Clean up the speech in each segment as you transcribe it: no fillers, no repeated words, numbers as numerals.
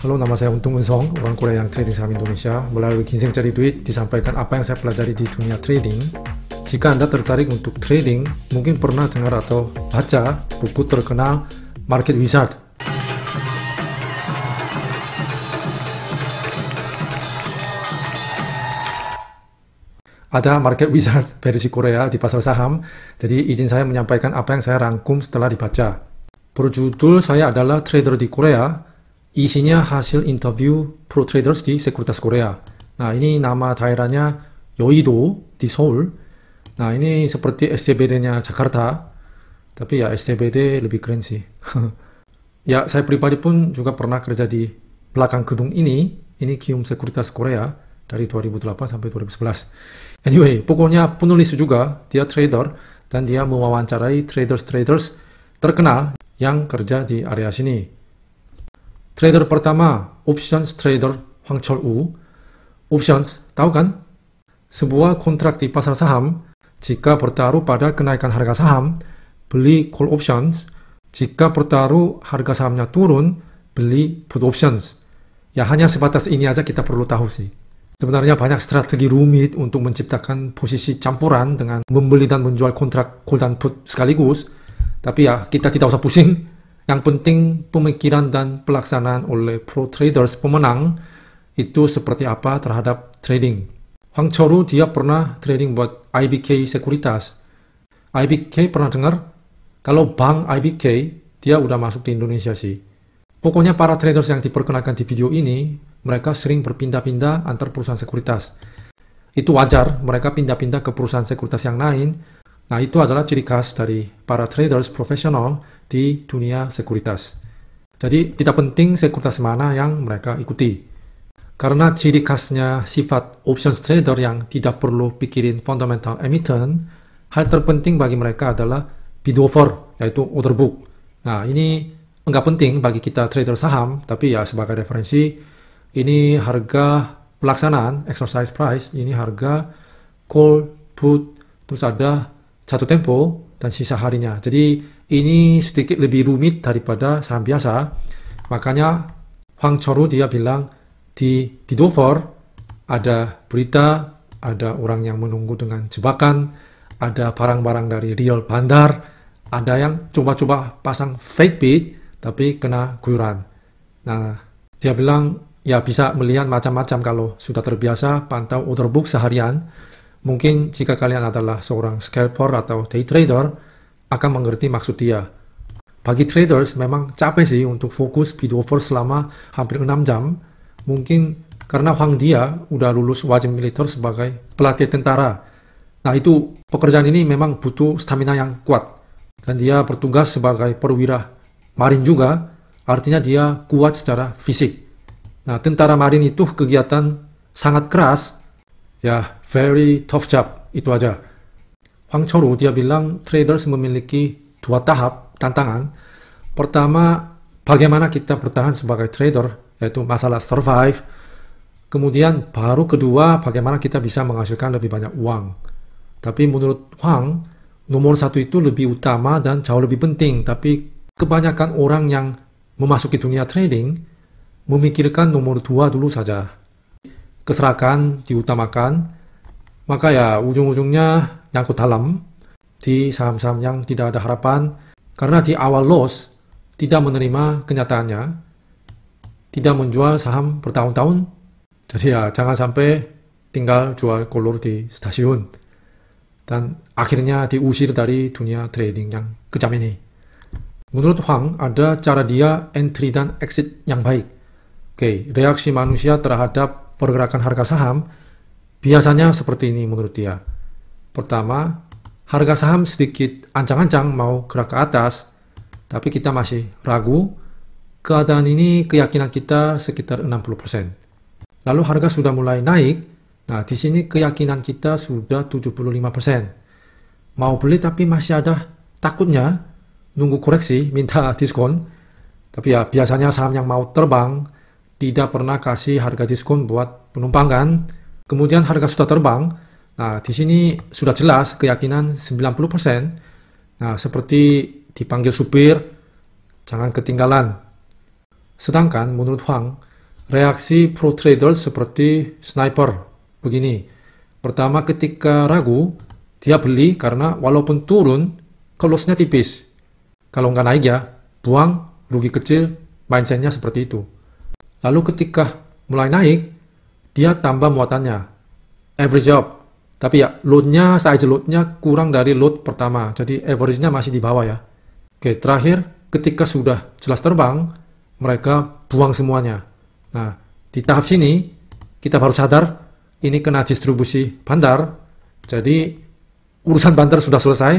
Halo, nama saya Untung Unsong, orang Korea yang trading saham Indonesia. Melalui Ginseng Cari Duit disampaikan apa yang saya pelajari di dunia trading. Jika Anda tertarik untuk trading, mungkin pernah dengar atau baca buku terkenal Market Wizard. Ada Market Wizard versi Korea di pasar saham, jadi izin saya menyampaikan apa yang saya rangkum setelah dibaca. Berjudul saya adalah Trader di Korea. Isinya hasil interview pro traders di sekuritas Korea. Nah, ini nama daerahnya Yeouido di Seoul. Nah, ini seperti SCBD-nya Jakarta. Tapi ya SCBD lebih keren sih. Ya, saya pribadi pun juga pernah kerja di belakang gedung ini. Ini Kium Sekuritas Korea dari 2008 sampai 2011. Anyway, pokoknya penulis juga, dia trader, dan dia mewawancarai traders-traders terkenal yang kerja di area sini. Trader pertama, options trader Hwang Chol-woo. Options, tahu kan? Sebuah kontrak di pasar saham, jika bertaruh pada kenaikan harga saham, beli call options. Jika bertaruh harga sahamnya turun, beli put options. Ya, hanya sebatas ini aja kita perlu tahu sih. Sebenarnya banyak strategi rumit untuk menciptakan posisi campuran dengan membeli dan menjual kontrak call dan put sekaligus. Tapi ya, kita tidak usah pusing. Yang penting pemikiran dan pelaksanaan oleh pro traders pemenang itu seperti apa terhadap trading. Hwang Chol-woo dia pernah trading buat IBK Sekuritas. IBK pernah dengar? Kalau bank IBK dia udah masuk di Indonesia sih. Pokoknya para traders yang diperkenalkan di video ini mereka sering berpindah-pindah antar perusahaan sekuritas. Itu wajar, mereka pindah-pindah ke perusahaan sekuritas yang lain. Nah, itu adalah ciri khas dari para traders profesional di dunia sekuritas. Jadi, tidak penting sekuritas mana yang mereka ikuti. Karena ciri khasnya sifat options trader yang tidak perlu pikirin fundamental emittent, hal terpenting bagi mereka adalah bid offer, yaitu order book. Nah, ini enggak penting bagi kita trader saham, tapi ya sebagai referensi, ini harga pelaksanaan, exercise price, ini harga call, put, terus ada jatuh tempo, dan sisa harinya. Jadi ini sedikit lebih rumit daripada saham biasa. Makanya Hwang Chol-woo dia bilang di bid offer ada berita, ada orang yang menunggu dengan jebakan, ada barang-barang dari real bandar, ada yang coba-coba pasang fake bid tapi kena guyuran. Nah, dia bilang ya bisa melihat macam-macam kalau sudah terbiasa pantau order book seharian. Mungkin jika kalian adalah seorang scalper atau day trader, akan mengerti maksud dia. Bagi traders memang capek sih untuk fokus bid offer selama hampir 6 jam. Mungkin karena Hwang dia udah lulus wajib militer sebagai pelatih tentara. Nah, itu pekerjaan ini memang butuh stamina yang kuat. Dan dia bertugas sebagai perwira marin juga, artinya dia kuat secara fisik. Nah, tentara marin itu kegiatan sangat keras. Ya, very tough job, itu aja. Hwang Chol-woo dia bilang traders memiliki 2 tahap tantangan. Pertama, bagaimana kita bertahan sebagai trader, yaitu masalah survive. Kemudian baru kedua, bagaimana kita bisa menghasilkan lebih banyak uang. Tapi menurut Hwang, nomor 1 itu lebih utama dan jauh lebih penting. Tapi kebanyakan orang yang memasuki dunia trading memikirkan nomor 2 dulu saja. Keserakan diutamakan, maka ya ujung-ujungnya nyangkut dalam di saham-saham yang tidak ada harapan, karena di awal loss tidak menerima kenyataannya, tidak menjual saham bertahun-tahun. Jadi ya jangan sampai tinggal jual kolor di stasiun dan akhirnya diusir dari dunia trading yang kejam ini. Menurut Hwang ada cara dia entry dan exit yang baik. Oke, reaksi manusia terhadap pergerakan harga saham biasanya seperti ini menurut dia. Pertama, harga saham sedikit ancang-ancang mau gerak ke atas, tapi kita masih ragu. Keadaan ini keyakinan kita sekitar 60%. Lalu harga sudah mulai naik, nah di sini keyakinan kita sudah 75%. Mau beli tapi masih ada takutnya, nunggu koreksi, minta diskon. Tapi ya biasanya saham yang mau terbang tidak pernah kasih harga diskon buat penumpang kan. Kemudian harga sudah terbang. Nah, di sini sudah jelas keyakinan 90%. Nah, seperti dipanggil supir, jangan ketinggalan. Sedangkan menurut Hwang, Reaksi pro trader seperti sniper. Begini, pertama ketika ragu, dia beli karena walaupun turun, close-nya tipis. Kalau nggak naik ya, buang, rugi kecil, mindset-nya seperti itu. Lalu ketika mulai naik, dia tambah muatannya. Average up. Tapi ya, load-nya, size load-nya kurang dari load pertama. Jadi average-nya masih di bawah ya. Oke, terakhir, ketika sudah jelas terbang, mereka buang semuanya. Nah, di tahap sini, kita baru sadar, ini kena distribusi bandar. Jadi, urusan bandar sudah selesai,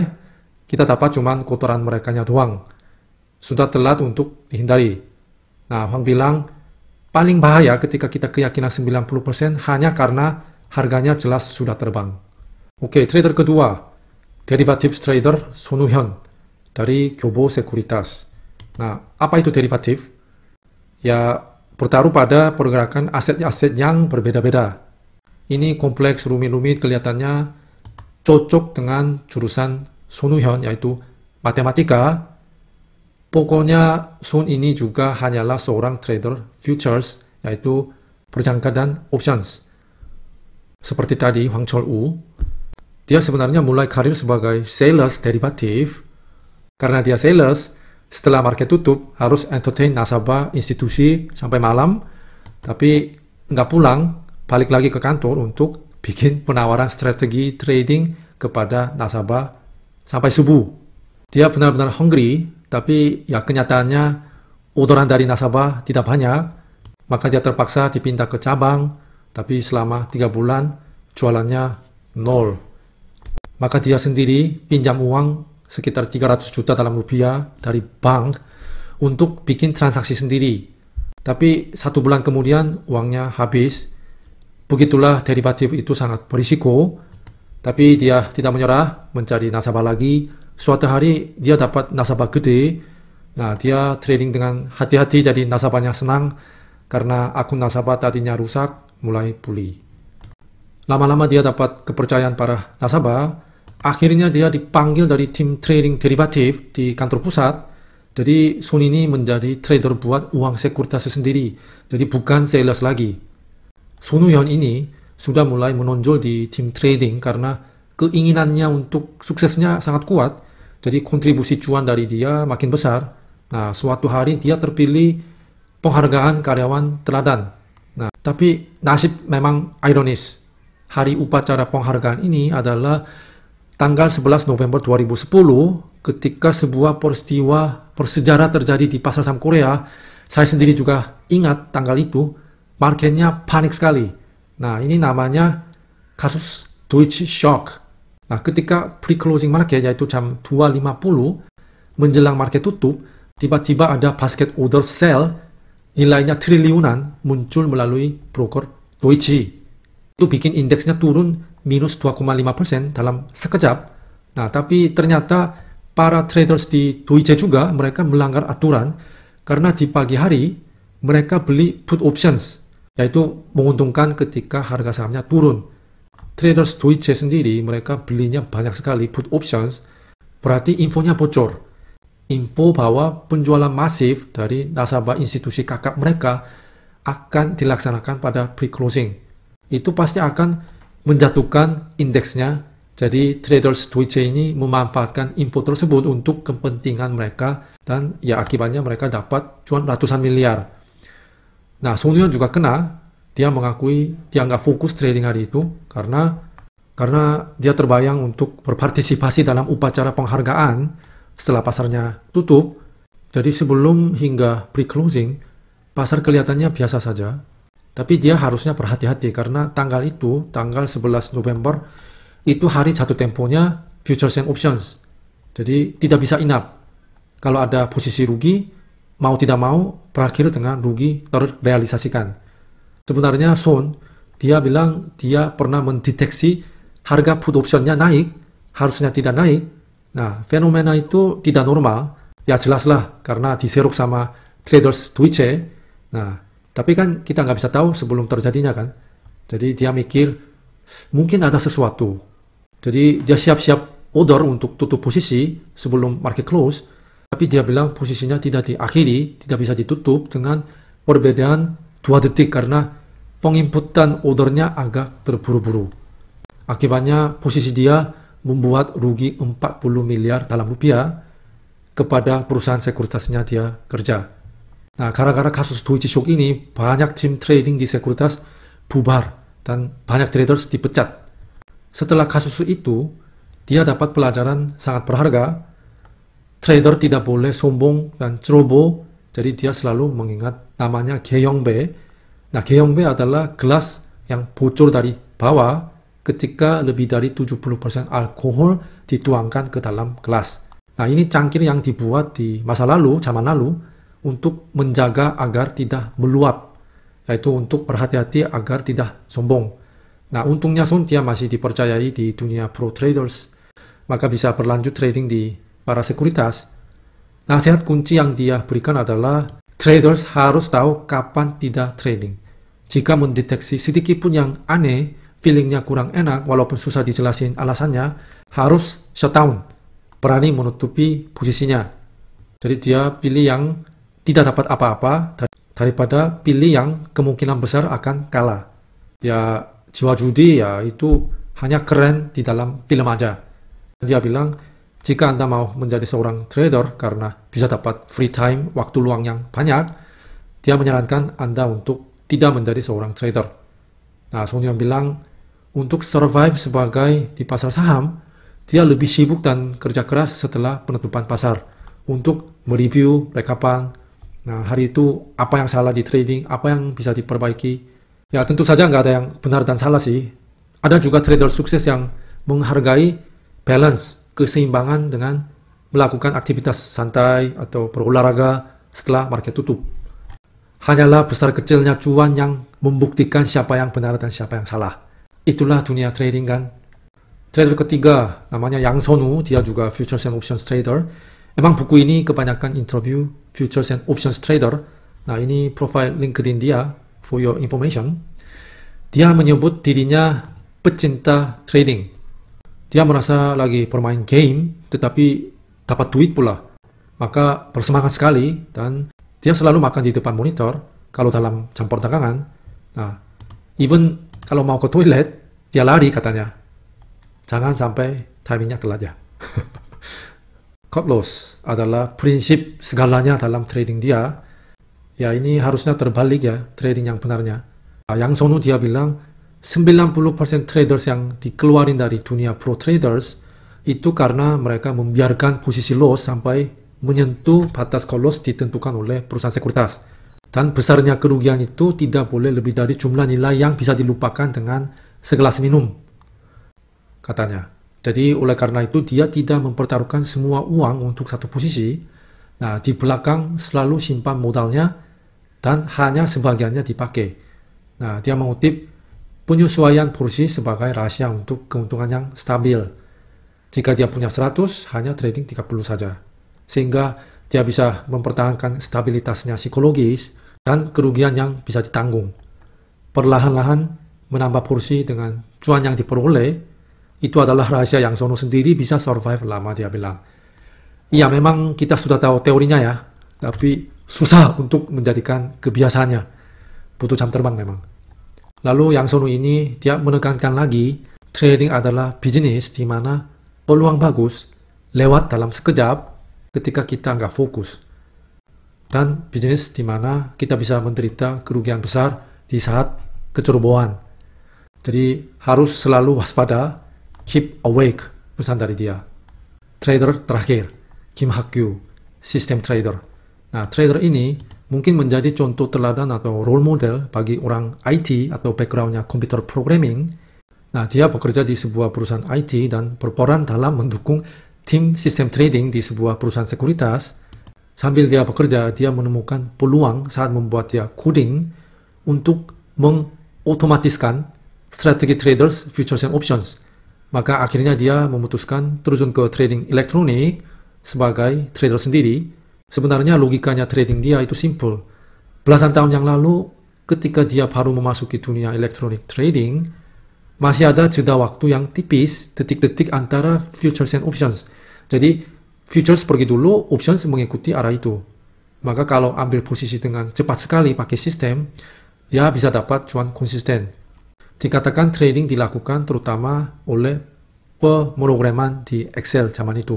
kita dapat cuman kotoran merekanya doang. Sudah telat untuk dihindari. Nah, Hwang bilang, paling bahaya ketika kita keyakinan 90% hanya karena harganya jelas sudah terbang. Oke, trader kedua, derivatives trader Sonwoo-hyun dari Kyobo Sekuritas. Nah, apa itu derivatif? Ya, bertaruh pada pergerakan aset-aset yang berbeda-beda. Ini kompleks, rumit-rumit, kelihatannya cocok dengan jurusan Sonwoo-hyun, yaitu matematika. Pokoknya Son ini juga hanyalah seorang trader futures, yaitu perjangka dan options. Seperti tadi Hwang Chol-woo, dia sebenarnya mulai karir sebagai sales derivatif. Karena dia sales, setelah market tutup harus entertain nasabah institusi sampai malam, tapi nggak pulang, balik lagi ke kantor untuk bikin penawaran strategi trading kepada nasabah sampai subuh. Dia benar-benar hungry, tapi ya kenyataannya orderan dari nasabah tidak banyak, maka dia terpaksa dipindah ke cabang, tapi selama 3 bulan jualannya nol. Maka dia sendiri pinjam uang sekitar 300 juta dalam rupiah dari bank untuk bikin transaksi sendiri. Tapi 1 bulan kemudian uangnya habis. Begitulah derivatif itu sangat berisiko. Tapi dia tidak menyerah, mencari nasabah lagi. Suatu hari dia dapat nasabah gede. Nah, dia trading dengan hati-hati jadi nasabahnya senang karena akun nasabah tadinya rusak mulai pulih. Lama-lama dia dapat kepercayaan para nasabah. Akhirnya dia dipanggil dari tim trading derivatif di kantor pusat. Jadi Son ini menjadi trader buat uang sekuritas sendiri. Jadi bukan sales lagi. Sonwoo-hyun ini sudah mulai menonjol di tim trading karena keinginannya untuk suksesnya sangat kuat. Jadi kontribusi cuan dari dia makin besar. Nah, suatu hari dia terpilih penghargaan karyawan teladan. Nah, tapi nasib memang ironis. Hari upacara penghargaan ini adalah tanggal 11 November 2010, ketika sebuah peristiwa bersejarah terjadi di pasar saham Korea. Saya sendiri juga ingat tanggal itu, marketnya panik sekali. Nah, ini namanya kasus Deutsche Shock. Nah, ketika pre-closing market, yaitu jam 2.50, menjelang market tutup, tiba-tiba ada basket order sell, nilainya triliunan, muncul melalui broker Deutsche. Itu bikin indeksnya turun minus 2,5% dalam sekejap. Nah, tapi ternyata para traders di Deutsche juga mereka melanggar aturan karena di pagi hari mereka beli put options, yaitu menguntungkan ketika harga sahamnya turun. Traders Deutsche sendiri mereka belinya banyak sekali put options, berarti infonya bocor. Info bahwa penjualan masif dari nasabah institusi kakak mereka akan dilaksanakan pada pre-closing. Itu pasti akan menjatuhkan indeksnya. Jadi traders Deutsche ini memanfaatkan info tersebut untuk kepentingan mereka dan ya akibatnya mereka dapat cuan ratusan miliar. Nah, Sonwoo-hyun juga kena. Dia mengakui dia nggak fokus trading hari itu karena dia terbayang untuk berpartisipasi dalam upacara penghargaan setelah pasarnya tutup. Jadi sebelum hingga pre-closing, pasar kelihatannya biasa saja. Tapi dia harusnya berhati-hati karena tanggal itu, tanggal 11 November, itu hari jatuh temponya futures and options. Jadi tidak bisa inap. Kalau ada posisi rugi, mau tidak mau berakhir dengan rugi terrealisasikan. Sebenarnya Son, dia bilang dia pernah mendeteksi harga put optionnya naik, harusnya tidak naik. Nah, fenomena itu tidak normal. Ya jelaslah karena diseruk sama traders Deutsche. Nah, tapi kan kita nggak bisa tahu sebelum terjadinya kan. Jadi dia mikir mungkin ada sesuatu. Jadi dia siap-siap order untuk tutup posisi sebelum market close. Tapi dia bilang posisinya tidak diakhiri, tidak bisa ditutup dengan perbedaan 2 detik karena penginputan ordernya agak terburu-buru. Akibatnya posisi dia membuat rugi 40 miliar dalam rupiah kepada perusahaan sekuritasnya dia kerja. Nah, gara-gara kasus Deutsche Shock ini, banyak tim trading di sekuritas bubar dan banyak traders dipecat. Setelah kasus itu, dia dapat pelajaran sangat berharga. Trader tidak boleh sombong dan ceroboh, jadi dia selalu mengingat namanya Gyeongbe. Nah, Gyeongbe adalah gelas yang bocor dari bawah ketika lebih dari 70% alkohol dituangkan ke dalam gelas. Nah, ini cangkir yang dibuat di masa lalu, zaman lalu, untuk menjaga agar tidak meluap, yaitu untuk berhati-hati agar tidak sombong. Nah, untungnya dia masih dipercayai di dunia pro traders, maka bisa berlanjut trading di para sekuritas. Nasihat kunci yang dia berikan adalah traders harus tahu kapan tidak trading. Jika mendeteksi sedikit pun yang aneh, feelingnya kurang enak, walaupun susah dijelasin alasannya, harus shutdown, berani menutupi posisinya. Jadi dia pilih yang tidak dapat apa-apa daripada pilih yang kemungkinan besar akan kalah. Ya, jiwa judi ya itu hanya keren di dalam film aja. Dia bilang, jika Anda mau menjadi seorang trader karena bisa dapat free time, waktu luang yang banyak, dia menyarankan Anda untuk tidak menjadi seorang trader. Nah, Song Hyun bilang, untuk survive sebagai di pasar saham, dia lebih sibuk dan kerja keras setelah penutupan pasar untuk mereview rekapan. Nah, hari itu apa yang salah di trading, apa yang bisa diperbaiki. Ya, tentu saja nggak ada yang benar dan salah sih. Ada juga trader sukses yang menghargai balance, keseimbangan dengan melakukan aktivitas santai atau berolahraga setelah market tutup. Hanyalah besar kecilnya cuan yang membuktikan siapa yang benar dan siapa yang salah. Itulah dunia trading kan. Trader ketiga namanya Yang Sonu, dia juga futures and options trader. Emang buku ini kebanyakan interview futures and options trader. Nah, ini profile LinkedIn dia, for your information. Dia menyebut dirinya pecinta trading. Dia merasa lagi bermain game, tetapi dapat duit pula. Maka bersemangat sekali, dan dia selalu makan di depan monitor, kalau dalam jam perdagangan. Nah, even kalau mau ke toilet, dia lari katanya. Jangan sampai timingnya telat ya. Cut loss adalah prinsip segalanya dalam trading dia. Ya, ini harusnya terbalik ya, trading yang benarnya. Yang Sonu dia bilang, 90% traders yang dikeluarin dari dunia pro traders itu karena mereka membiarkan posisi loss sampai menyentuh batas call loss ditentukan oleh perusahaan sekuritas. Dan besarnya kerugian itu tidak boleh lebih dari jumlah nilai yang bisa dilupakan dengan segelas minum, katanya. Jadi oleh karena itu dia tidak mempertaruhkan semua uang untuk satu posisi. Nah, di belakang selalu simpan modalnya dan hanya sebagiannya dipakai. Nah, dia mengutip, penyesuaian porsi sebagai rahasia untuk keuntungan yang stabil. Jika dia punya 100, hanya trading 30 saja. Sehingga dia bisa mempertahankan stabilitasnya psikologis dan kerugian yang bisa ditanggung. Perlahan-lahan menambah porsi dengan cuan yang diperoleh. Itu adalah rahasia Yang Sonu sendiri bisa survive lama, dia bilang. Iya, memang kita sudah tahu teorinya ya, tapi susah untuk menjadikan kebiasaannya. Butuh jam terbang memang. Lalu Yang Sonu ini, dia menekankan lagi, trading adalah bisnis di mana peluang bagus lewat dalam sekejap ketika kita nggak fokus. Dan bisnis di mana kita bisa menderita kerugian besar di saat kecerobohan. Jadi harus selalu waspada, keep awake, pesan dari dia. Trader terakhir, Kim Hak-kyu, system trader. Nah, trader ini mungkin menjadi contoh teladan atau role model bagi orang IT atau backgroundnya computer programming. Nah, dia bekerja di sebuah perusahaan IT dan berperan dalam mendukung tim sistem trading di sebuah perusahaan sekuritas. Sambil dia bekerja, dia menemukan peluang saat membuat dia coding untuk mengotomatiskan strategi traders, futures and options. Maka akhirnya dia memutuskan terjun ke trading elektronik sebagai trader sendiri. Sebenarnya logikanya trading dia itu simple. Belasan tahun yang lalu, ketika dia baru memasuki dunia elektronik trading, masih ada jeda waktu yang tipis, detik-detik antara futures and options. Jadi, futures pergi dulu, options mengikuti arah itu. Maka kalau ambil posisi dengan cepat sekali pakai sistem, ya bisa dapat cuan konsisten. Dikatakan trading dilakukan terutama oleh pemrograman di Excel zaman itu.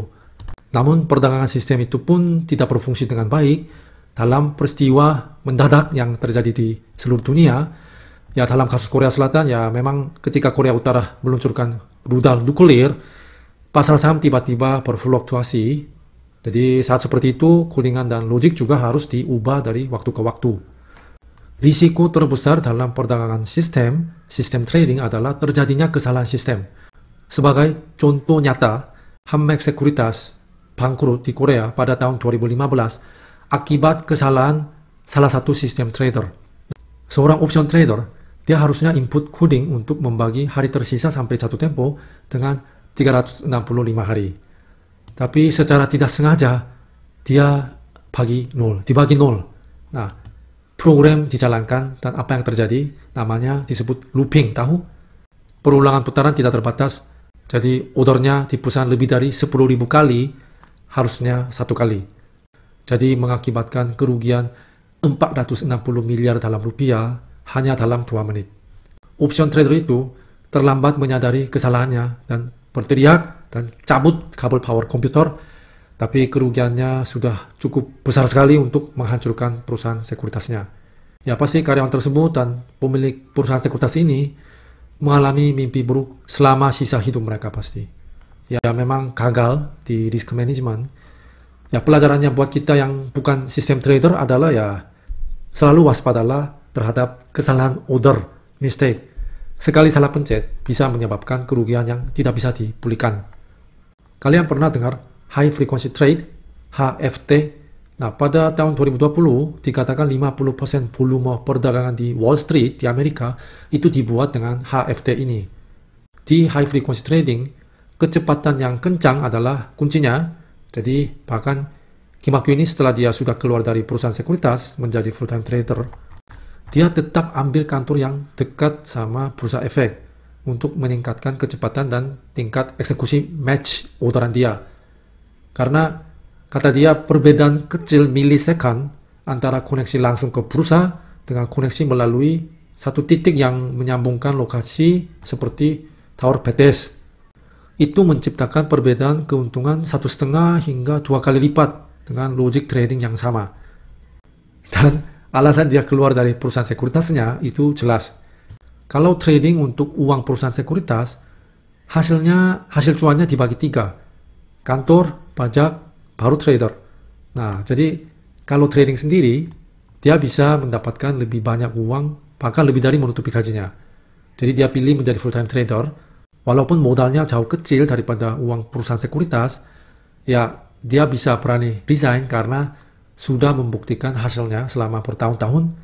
Namun perdagangan sistem itu pun tidak berfungsi dengan baik dalam peristiwa mendadak yang terjadi di seluruh dunia. Ya dalam kasus Korea Selatan ya memang ketika Korea Utara meluncurkan rudal nuklir, pasar saham tiba-tiba berfluktuasi. Jadi saat seperti itu, codingan dan logik juga harus diubah dari waktu ke waktu. Risiko terbesar dalam perdagangan sistem trading adalah terjadinya kesalahan sistem. Sebagai contoh nyata, Hammex Sekuritas bangkrut di Korea pada tahun 2015 akibat kesalahan salah satu sistem trader. Seorang option trader, dia harusnya input coding untuk membagi hari tersisa sampai jatuh tempo dengan 365 hari. Tapi secara tidak sengaja, dia dibagi 0. Nah, program dijalankan dan apa yang terjadi namanya disebut looping, tahu? Perulangan putaran tidak terbatas, jadi ordernya di perusahaan lebih dari 10.000 kali, harusnya 1 kali. Jadi mengakibatkan kerugian 460 miliar dalam rupiah hanya dalam 2 menit. Option trader itu terlambat menyadari kesalahannya dan berteriak dan cabut kabel power komputer, tapi kerugiannya sudah cukup besar sekali untuk menghancurkan perusahaan sekuritasnya. Ya pasti karyawan tersebut dan pemilik perusahaan sekuritas ini mengalami mimpi buruk selama sisa hidup mereka pasti. Ya memang gagal di risk management. Ya pelajarannya buat kita yang bukan sistem trader adalah ya selalu waspadalah terhadap kesalahan order, mistake. Sekali salah pencet bisa menyebabkan kerugian yang tidak bisa dipulihkan. Kalian pernah dengar High Frequency Trade, HFT? Nah, pada tahun 2020 dikatakan 50% volume perdagangan di Wall Street di Amerika itu dibuat dengan HFT ini. Di High Frequency Trading, kecepatan yang kencang adalah kuncinya. Jadi, bahkan Kim Ha-kyu ini setelah dia sudah keluar dari perusahaan sekuritas menjadi full-time trader, dia tetap ambil kantor yang dekat sama bursa efek untuk meningkatkan kecepatan dan tingkat eksekusi match orderan dia. Karena kata dia perbedaan kecil milisecond antara koneksi langsung ke bursa dengan koneksi melalui satu titik yang menyambungkan lokasi seperti Tower BTS itu menciptakan perbedaan keuntungan 1,5 hingga 2 kali lipat dengan logic trading yang sama. Dan alasan dia keluar dari perusahaan sekuritasnya itu jelas. Kalau trading untuk uang perusahaan sekuritas, hasil cuannya dibagi 3. Kantor, pajak, baru trader. Nah, jadi kalau trading sendiri, dia bisa mendapatkan lebih banyak uang, bahkan lebih dari menutupi gajinya. Jadi dia pilih menjadi full-time trader, walaupun modalnya jauh kecil daripada uang perusahaan sekuritas, ya dia bisa berani resign karena sudah membuktikan hasilnya selama bertahun-tahun.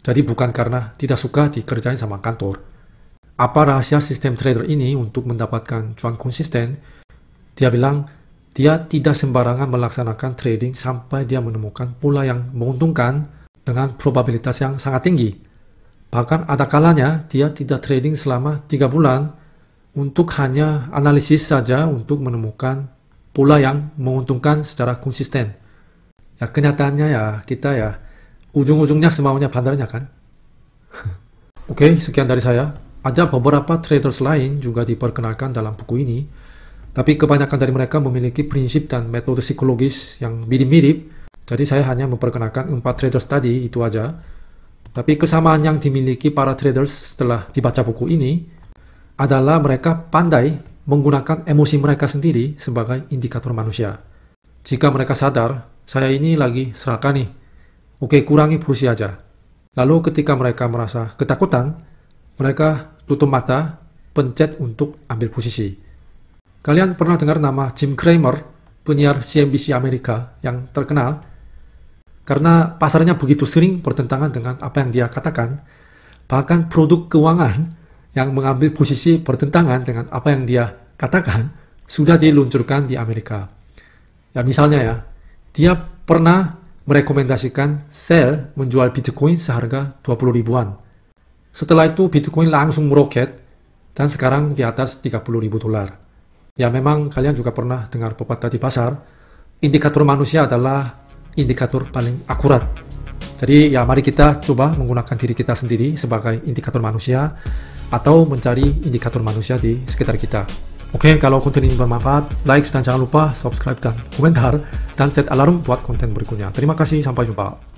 Jadi bukan karena tidak suka dikerjain sama kantor. Apa rahasia sistem trader ini untuk mendapatkan cuan konsisten? Dia bilang, dia tidak sembarangan melaksanakan trading sampai dia menemukan pola yang menguntungkan dengan probabilitas yang sangat tinggi. Bahkan ada kalanya dia tidak trading selama 3 bulan untuk hanya analisis saja untuk menemukan pola yang menguntungkan secara konsisten. Ya kenyataannya ya kita ya ujung-ujungnya semaunya bandarnya kan. Oke, sekian dari saya. Ada beberapa traders lain juga diperkenalkan dalam buku ini. Tapi kebanyakan dari mereka memiliki prinsip dan metode psikologis yang mirip-mirip. Jadi saya hanya memperkenalkan 4 traders tadi, itu aja. Tapi kesamaan yang dimiliki para traders setelah dibaca buku ini adalah mereka pandai menggunakan emosi mereka sendiri sebagai indikator manusia. Jika mereka sadar, saya ini lagi serakah nih. Oke, kurangi posisi aja. Lalu ketika mereka merasa ketakutan, mereka tutup mata, pencet untuk ambil posisi. Kalian pernah dengar nama Jim Cramer, penyiar CNBC Amerika yang terkenal? Karena pasarnya begitu sering bertentangan dengan apa yang dia katakan, bahkan produk keuangan yang mengambil posisi bertentangan dengan apa yang dia katakan sudah diluncurkan di Amerika. Ya misalnya ya, dia pernah merekomendasikan sell menjual Bitcoin seharga 20 ribuan. Setelah itu Bitcoin langsung meroket dan sekarang di atas 30 ribu dolar. Ya memang kalian juga pernah dengar pepatah di pasar, indikator manusia adalah indikator paling akurat. Jadi ya mari kita coba menggunakan diri kita sendiri sebagai indikator manusia atau mencari indikator manusia di sekitar kita. Oke, kalau konten ini bermanfaat, like dan jangan lupa subscribe dan komentar dan set alarm buat konten berikutnya. Terima kasih, sampai jumpa.